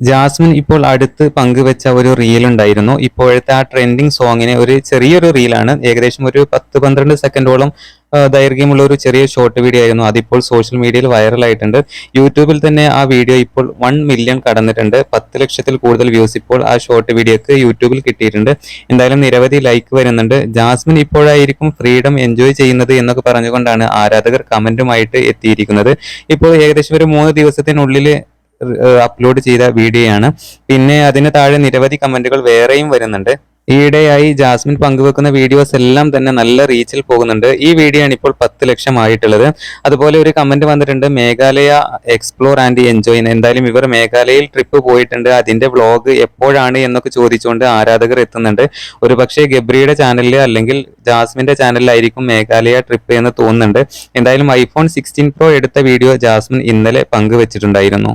Jasmine ഇപ്പോൾ അടുത്ത് പങ്കുവെച്ച ഒരു റീൽ ഉണ്ടായിരുന്നു. ഇപ്പോഴത്തെ ആ ട്രെൻഡിങ് സോങ്ങിന് ഒരു ചെറിയൊരു റീലാണ്, ഏകദേശം ഒരു 10-12 സെക്കൻഡോളം ദൈർഘ്യമുള്ള ഒരു ചെറിയ ഷോർട്ട് വീഡിയോ ആയിരുന്നു. അതിപ്പോൾ സോഷ്യൽ മീഡിയയിൽ വൈറലായിട്ടുണ്ട്. യൂട്യൂബിൽ തന്നെ ആ വീഡിയോ ഇപ്പോൾ 1 മില്യൺ കടന്നിട്ടുണ്ട്. 10 ലക്ഷത്തിൽ കൂടുതൽ വ്യൂസ് ഇപ്പോൾ ആ ഷോർട്ട് വീഡിയോക്ക് യൂട്യൂബിൽ കിട്ടിയിട്ടുണ്ട്. എന്തായാലും നിരവധി ലൈക്ക് വരുന്നുണ്ട്. ജാസ്മിൻ ഇപ്പോഴായിരിക്കും ഫ്രീഡം എൻജോയ് ചെയ്യുന്നത് എന്നൊക്കെ പറഞ്ഞുകൊണ്ടാണ് ആരാധകർ കമന്റുമായിട്ട് എത്തിയിരിക്കുന്നത്. ഇപ്പോൾ ഏകദേശം ഒരു 3 ദിവസത്തിനുള്ളിൽ അപ്ലോഡ് ചെയ്ത വീഡിയോയാണ്. പിന്നെ അതിന് താഴെ നിരവധി കമന്റുകൾ വേറെയും വരുന്നുണ്ട്. ഈയിടെയായി ജാസ്മിൻ പങ്കുവെക്കുന്ന വീഡിയോസ് എല്ലാം തന്നെ നല്ല റീച്ചിൽ പോകുന്നുണ്ട്. ഈ വീഡിയോ ആണ് ഇപ്പോൾ 10 ലക്ഷം ആയിട്ടുള്ളത്. അതുപോലെ ഒരു കമന്റ് വന്നിട്ടുണ്ട്, മേഘാലയ എക്സ്പ്ലോർ ആൻഡ് എൻജോയ്. എന്തായാലും ഇവർ മേഘാലയയിൽ ട്രിപ്പ് പോയിട്ടുണ്ട്, അതിന്റെ വ്ളോഗ് എപ്പോഴാണ് എന്നൊക്കെ ചോദിച്ചുകൊണ്ട് ആരാധകർ എത്തുന്നുണ്ട്. ഒരു പക്ഷേ ഗബ്രിയുടെ ചാനലിൽ അല്ലെങ്കിൽ ജാസ്മിന്റെ ചാനലിലായിരിക്കും മേഘാലയ ട്രിപ്പ് എന്ന് തോന്നുന്നുണ്ട്. എന്തായാലും iPhone 16 Pro എടുത്ത വീഡിയോ ജാസ്മിൻ ഇന്നലെ പങ്കുവെച്ചിട്ടുണ്ടായിരുന്നു.